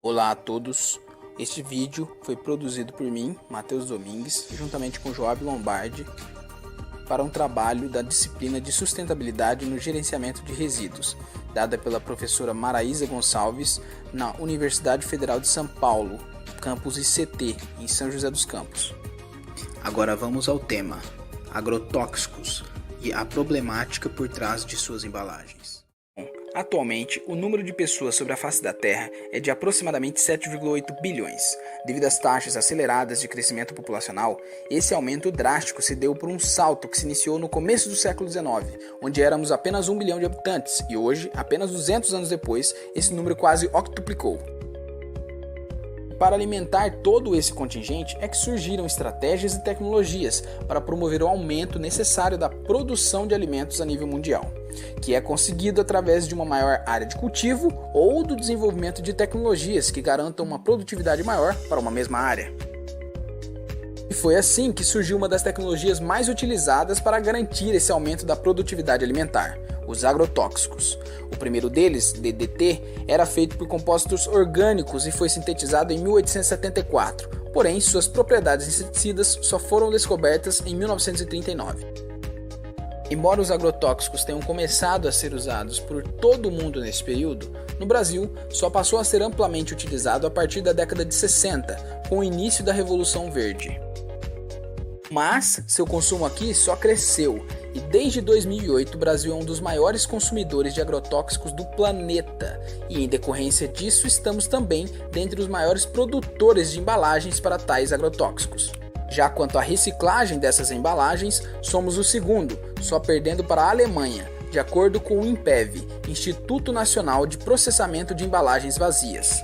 Olá a todos, este vídeo foi produzido por mim, Matheus Domingues, juntamente com Joab Lombardi, para um trabalho da disciplina de sustentabilidade no gerenciamento de resíduos, dada pela professora Maraísa Gonçalves na Universidade Federal de São Paulo, campus ICT, em São José dos Campos. Agora vamos ao tema, agrotóxicos e a problemática por trás de suas embalagens. Atualmente, o número de pessoas sobre a face da Terra é de aproximadamente 7,8 bilhões. Devido às taxas aceleradas de crescimento populacional, esse aumento drástico se deu por um salto que se iniciou no começo do século XIX, onde éramos apenas 1 bilhão de habitantes, e hoje, apenas 200 anos depois, esse número quase octuplicou. Para alimentar todo esse contingente é que surgiram estratégias e tecnologias para promover o aumento necessário da produção de alimentos a nível mundial, que é conseguido através de uma maior área de cultivo ou do desenvolvimento de tecnologias que garantam uma produtividade maior para uma mesma área. E foi assim que surgiu uma das tecnologias mais utilizadas para garantir esse aumento da produtividade alimentar, os agrotóxicos. O primeiro deles, DDT, era feito por compostos orgânicos e foi sintetizado em 1874, porém suas propriedades inseticidas só foram descobertas em 1939. Embora os agrotóxicos tenham começado a ser usados por todo o mundo nesse período, no Brasil só passou a ser amplamente utilizado a partir da década de 60, com o início da Revolução Verde. Mas seu consumo aqui só cresceu, e desde 2008 o Brasil é um dos maiores consumidores de agrotóxicos do planeta, e em decorrência disso estamos também dentre os maiores produtores de embalagens para tais agrotóxicos. Já quanto à reciclagem dessas embalagens, somos o segundo, só perdendo para a Alemanha, de acordo com o INPEV, Instituto Nacional de Processamento de Embalagens Vazias.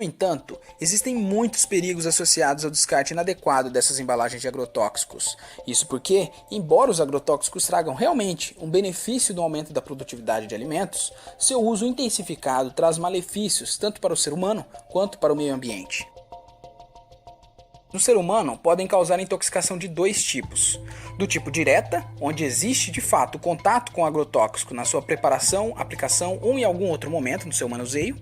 No entanto, existem muitos perigos associados ao descarte inadequado dessas embalagens de agrotóxicos. Isso porque, embora os agrotóxicos tragam realmente um benefício no aumento da produtividade de alimentos, seu uso intensificado traz malefícios tanto para o ser humano quanto para o meio ambiente. No ser humano, podem causar intoxicação de dois tipos. Do tipo direta, onde existe de fato contato com o agrotóxico na sua preparação, aplicação ou em algum outro momento no seu manuseio,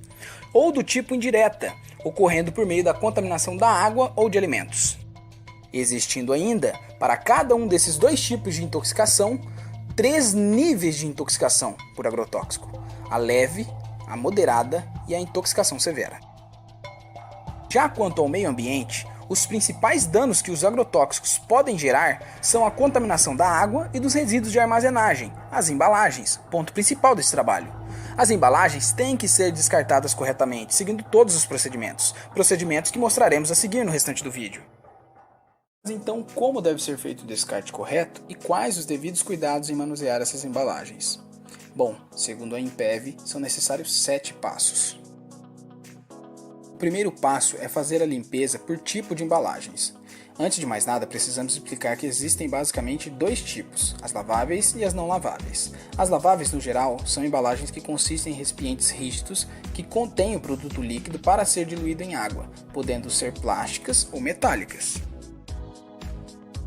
ou do tipo indireta, ocorrendo por meio da contaminação da água ou de alimentos. Existindo ainda, para cada um desses dois tipos de intoxicação, 3 níveis de intoxicação por agrotóxico: a leve, a moderada e a intoxicação severa. Já quanto ao meio ambiente, os principais danos que os agrotóxicos podem gerar são a contaminação da água e dos resíduos de armazenagem, as embalagens, ponto principal desse trabalho. As embalagens têm que ser descartadas corretamente, seguindo todos os procedimentos que mostraremos a seguir no restante do vídeo. Mas então, como deve ser feito o descarte correto e quais os devidos cuidados em manusear essas embalagens? Bom, segundo a INPEV, são necessários 7 passos. O primeiro passo é fazer a limpeza por tipo de embalagens. Antes de mais nada, precisamos explicar que existem basicamente 2 tipos, as laváveis e as não laváveis. As laváveis, no geral, são embalagens que consistem em recipientes rígidos que contêm o produto líquido para ser diluído em água, podendo ser plásticas ou metálicas.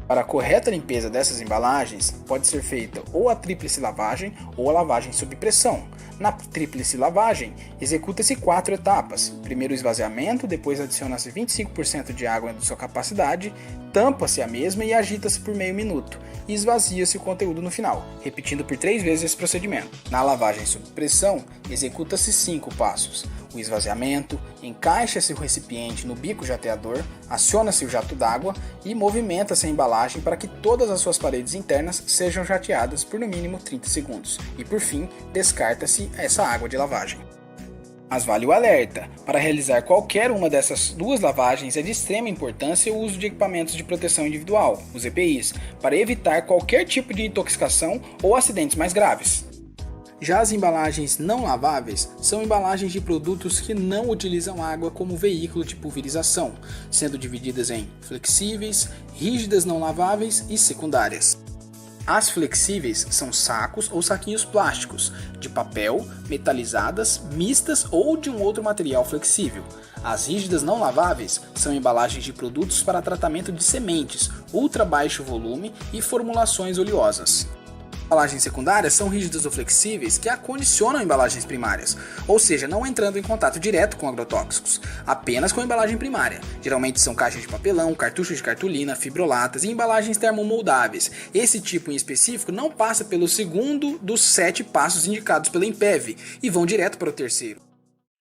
Para a correta limpeza dessas embalagens, pode ser feita ou a tríplice lavagem ou a lavagem sob pressão. Na tríplice lavagem, executa-se 4 etapas. Primeiro o esvaziamento, depois adiciona-se 25% de água da sua capacidade, tampa-se a mesma e agita-se por meio minuto, e esvazia-se o conteúdo no final, repetindo por 3 vezes esse procedimento. Na lavagem sob pressão, executa-se 5 passos. O esvaziamento, encaixa-se o recipiente no bico jateador, aciona-se o jato d'água e movimenta-se a embalagem para que todas as suas paredes internas sejam jateadas por no mínimo 30 segundos. E por fim, descarta-se essa água de lavagem. Mas vale o alerta, para realizar qualquer uma dessas 2 lavagens é de extrema importância o uso de equipamentos de proteção individual, os EPIs, para evitar qualquer tipo de intoxicação ou acidentes mais graves. Já as embalagens não laváveis são embalagens de produtos que não utilizam água como veículo de pulverização, sendo divididas em flexíveis, rígidas não laváveis e secundárias. As flexíveis são sacos ou saquinhos plásticos, de papel, metalizadas, mistas ou de um outro material flexível. As rígidas não laváveis são embalagens de produtos para tratamento de sementes, ultra baixo volume e formulações oleosas. Embalagens secundárias são rígidas ou flexíveis que acondicionam embalagens primárias, ou seja, não entrando em contato direto com agrotóxicos, apenas com a embalagem primária. Geralmente são caixas de papelão, cartuchos de cartolina, fibrolatas e embalagens termomoldáveis. Esse tipo em específico não passa pelo segundo dos 7 passos indicados pela INPEV e vão direto para o terceiro.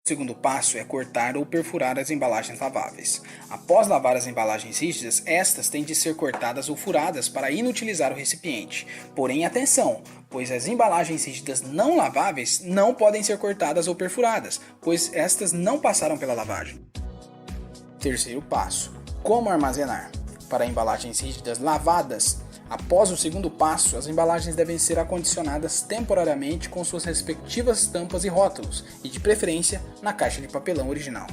O segundo passo é cortar ou perfurar as embalagens laváveis. Após lavar as embalagens rígidas, estas têm de ser cortadas ou furadas para inutilizar o recipiente. Porém, atenção, pois as embalagens rígidas não laváveis não podem ser cortadas ou perfuradas, pois estas não passaram pela lavagem. Terceiro passo: como armazenar? Para embalagens rígidas lavadas, após o segundo passo, as embalagens devem ser acondicionadas temporariamente com suas respectivas tampas e rótulos, e de preferência na caixa de papelão original.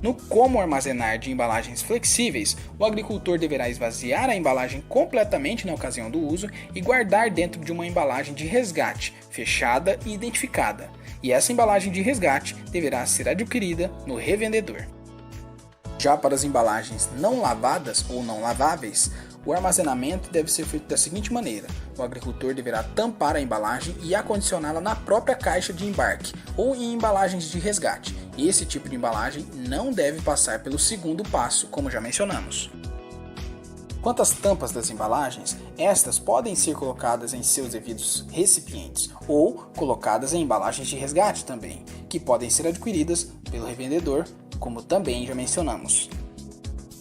No como armazenar de embalagens flexíveis, o agricultor deverá esvaziar a embalagem completamente na ocasião do uso e guardar dentro de uma embalagem de resgate, fechada e identificada, e essa embalagem de resgate deverá ser adquirida no revendedor. Já para as embalagens não lavadas ou não laváveis, o armazenamento deve ser feito da seguinte maneira: o agricultor deverá tampar a embalagem e acondicioná-la na própria caixa de embarque ou em embalagens de resgate. E esse tipo de embalagem não deve passar pelo segundo passo, como já mencionamos. Quanto às tampas das embalagens, estas podem ser colocadas em seus devidos recipientes ou colocadas em embalagens de resgate também, que podem ser adquiridas pelo revendedor, como também já mencionamos.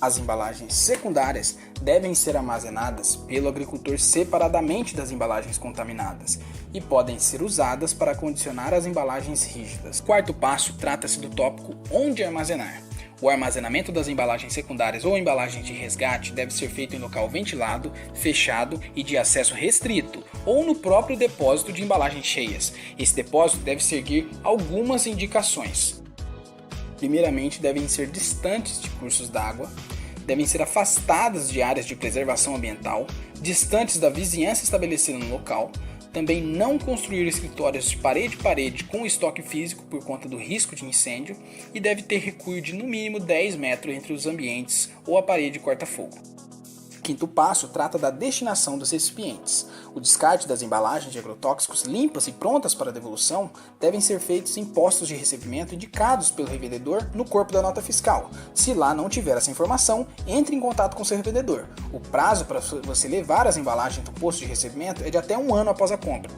As embalagens secundárias devem ser armazenadas pelo agricultor separadamente das embalagens contaminadas e podem ser usadas para acondicionar as embalagens rígidas. O quarto passo trata-se do tópico onde armazenar. O armazenamento das embalagens secundárias ou embalagens de resgate deve ser feito em local ventilado, fechado e de acesso restrito, ou no próprio depósito de embalagens cheias. Esse depósito deve seguir algumas indicações. Primeiramente, devem ser distantes de cursos d'água, devem ser afastadas de áreas de preservação ambiental, distantes da vizinhança estabelecida no local, também não construir escritórios de parede a parede com estoque físico por conta do risco de incêndio e deve ter recuo de no mínimo 10 metros entre os ambientes ou a parede corta-fogo. Quinto passo trata da destinação dos recipientes. O descarte das embalagens de agrotóxicos limpas e prontas para devolução devem ser feitos em postos de recebimento indicados pelo revendedor no corpo da nota fiscal. Se lá não tiver essa informação, entre em contato com seu revendedor. O prazo para você levar as embalagens do posto de recebimento é de até 1 ano após a compra.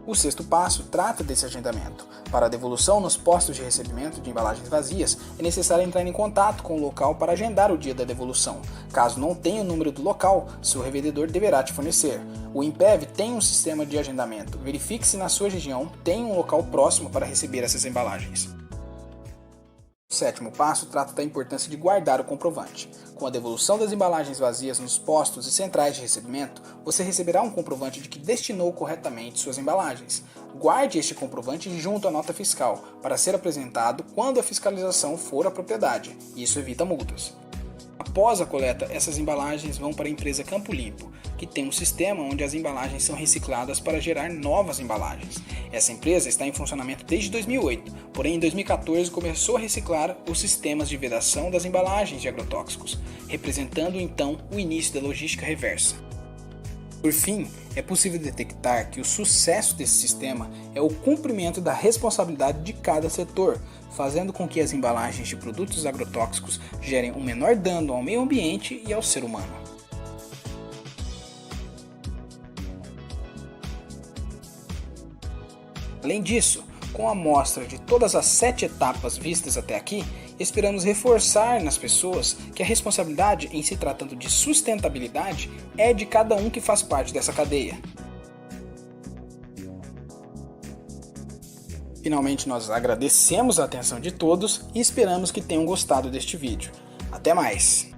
O sexto passo trata desse agendamento. Para a devolução nos postos de recebimento de embalagens vazias, é necessário entrar em contato com o local para agendar o dia da devolução. Caso não tenha o número do local, seu revendedor deverá te fornecer. O INPEV tem um sistema de agendamento. Verifique se na sua região tem um local próximo para receber essas embalagens. O sétimo passo trata da importância de guardar o comprovante. Com a devolução das embalagens vazias nos postos e centrais de recebimento, você receberá um comprovante de que destinou corretamente suas embalagens. Guarde este comprovante junto à nota fiscal, para ser apresentado quando a fiscalização for à propriedade. Isso evita multas. Após a coleta, essas embalagens vão para a empresa Campo Limpo, que tem um sistema onde as embalagens são recicladas para gerar novas embalagens. Essa empresa está em funcionamento desde 2008, porém em 2014 começou a reciclar os sistemas de vedação das embalagens de agrotóxicos, representando então o início da logística reversa. Por fim, é possível detectar que o sucesso desse sistema é o cumprimento da responsabilidade de cada setor, fazendo com que as embalagens de produtos agrotóxicos gerem um menor dano ao meio ambiente e ao ser humano. Além disso, com a amostra de todas as 7 etapas vistas até aqui, esperamos reforçar nas pessoas que a responsabilidade em se tratando de sustentabilidade é de cada um que faz parte dessa cadeia. Finalmente, nós agradecemos a atenção de todos e esperamos que tenham gostado deste vídeo. Até mais!